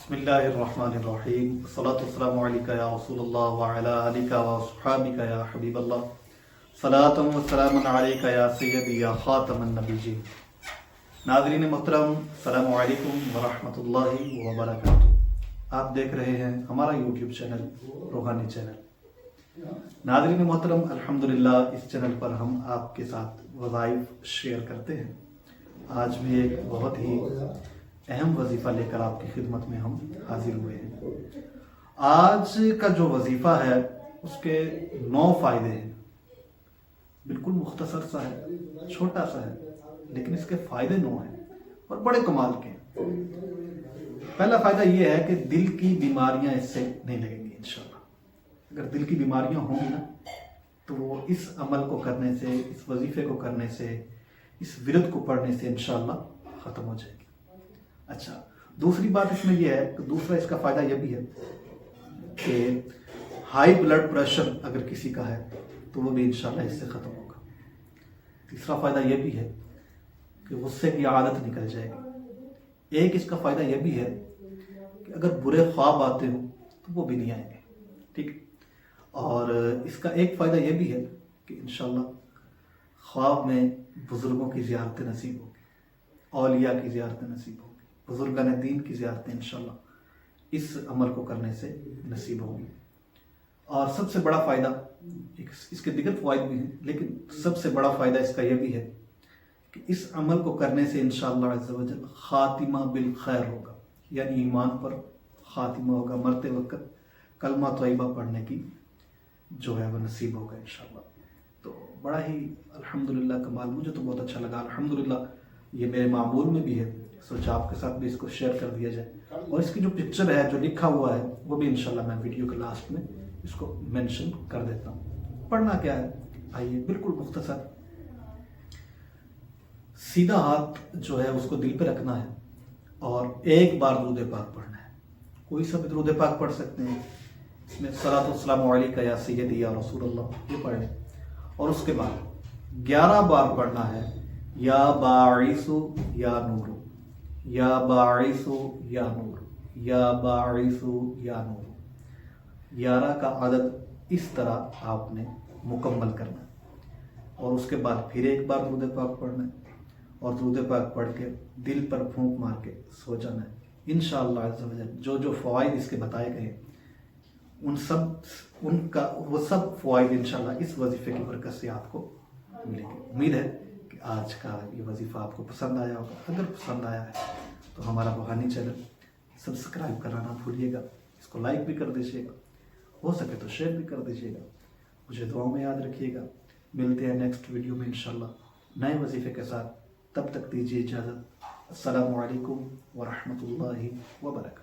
بسم اللہ الرحمن الرحیم الصلاۃ والسلام علیک یا رسول اللہ وعلی آلک واصحابک یا حبیب اللہ صلاۃ وسلام علیک یا سیدی یا خاتم النبیین۔ ناظرین محترم، السلام علیکم ورحمۃ اللہ وبرکاتہ۔ آپ دیکھ رہے ہیں ہمارا یوٹیوب چینل روحانی چینل۔ ناظرین محترم، الحمدللہ اس چینل پر ہم آپ کے ساتھ وظائف شیئر کرتے ہیں۔ آج بھی ایک بہت ہی اہم وظیفہ لے کر آپ کی خدمت میں ہم حاضر ہوئے ہیں۔ آج کا جو وظیفہ ہے اس کے 9 فائدے ہیں۔ بالکل مختصر سا ہے، چھوٹا سا ہے، لیکن اس کے فائدے 9 ہیں اور بڑے کمال کے ہیں۔ پہلا فائدہ یہ ہے کہ دل کی بیماریاں اس سے نہیں لگیں گی انشاءاللہ۔ اگر دل کی بیماریاں ہوں گی نا تو وہ اس عمل کو کرنے سے، اس وظیفے کو کرنے سے، اس ورد کو پڑھنے سے انشاءاللہ ختم ہو جائے گی۔ اچھا، دوسری بات اس میں یہ ہے کہ دوسرا اس کا فائدہ یہ بھی ہے کہ ہائی بلڈ پریشر اگر کسی کا ہے تو وہ بھی انشاءاللہ اس سے ختم ہوگا۔ تیسرا فائدہ یہ بھی ہے کہ غصے کی عادت نکل جائے گی۔ ایک اس کا فائدہ یہ بھی ہے کہ اگر برے خواب آتے ہوں تو وہ بھی نہیں آئیں گے، ٹھیک۔ اور اس کا ایک فائدہ یہ بھی ہے کہ انشاءاللہ خواب میں بزرگوں کی زیارتیں نصیب ہوگی، اولیاء کی زیارتیں نصیب ہوگی، بزرگان دین کی زیارتیں انشاءاللہ اس عمل کو کرنے سے نصیب ہوگی۔ اور سب سے بڑا فائدہ، اس کے دیگر فوائد بھی ہیں، لیکن سب سے بڑا فائدہ اس کا یہ بھی ہے کہ اس عمل کو کرنے سے انشاءاللہ عز و جل خاتمہ بالخیر ہوگا، یعنی ایمان پر خاتمہ ہوگا، مرتے وقت کلمہ طیبہ پڑھنے کی جو ہے وہ نصیب ہوگا انشاءاللہ۔ تو بڑا ہی الحمدللہ کمال، مجھے تو بہت اچھا لگا الحمدللہ۔ یہ میرے معمول میں بھی ہے، سوچا آپ کے ساتھ بھی اس کو شیئر کر دیا جائے۔ اور اس کی جو پکچر ہے، جو لکھا ہوا ہے، وہ بھی انشاءاللہ میں ویڈیو کے لاسٹ میں اس کو مینشن کر دیتا ہوں۔ پڑھنا کیا ہے، آئیے بالکل مختصر۔ سیدھا ہاتھ جو ہے اس کو دل پہ رکھنا ہے اور ایک بار درود پاک پڑھنا ہے۔ کوئی سا بھی درود پاک پڑھ سکتے ہیں، اس میں صلاۃ والسلام علیک یا سیدی یا رسول اللہ یہ پڑھ لیں۔ اور اس کے بعد 11 بار پڑھنا ہے یا باعث یا نور، یا باعث یا نور، یا باعث یا نور۔ 11 کا عدد اس طرح آپ نے مکمل کرنا ہے۔ اور اس کے بعد پھر ایک بار درود پاک پڑھنا ہے اور درود پاک پڑھ کے دل پر پھونک مار کے سو جانا ہے انشاءاللہ عز و جل۔ جو جو فوائد اس کے بتائے گئے وہ سب فوائد انشاءاللہ اس وظیفے کی برکت سے آپ کو ملیں گے۔ امید ہے کہ آج کا یہ وظیفہ آپ کو پسند آیا ہوگا۔ اگر پسند آیا ہے تو ہمارا روحانی چینل سبسکرائب کرانا بھولیے گا، اس کو لائک بھی کر دیجیے گا، ہو سکے تو شیئر بھی کر دیجیے گا۔ مجھے دعاؤں میں یاد رکھیے گا۔ ملتے ہیں نیکسٹ ویڈیو میں انشاءاللہ نئے وظیفے کے ساتھ۔ تب تک دیجیے اجازت۔ السلام علیکم ورحمۃ اللہ وبرکاتہ۔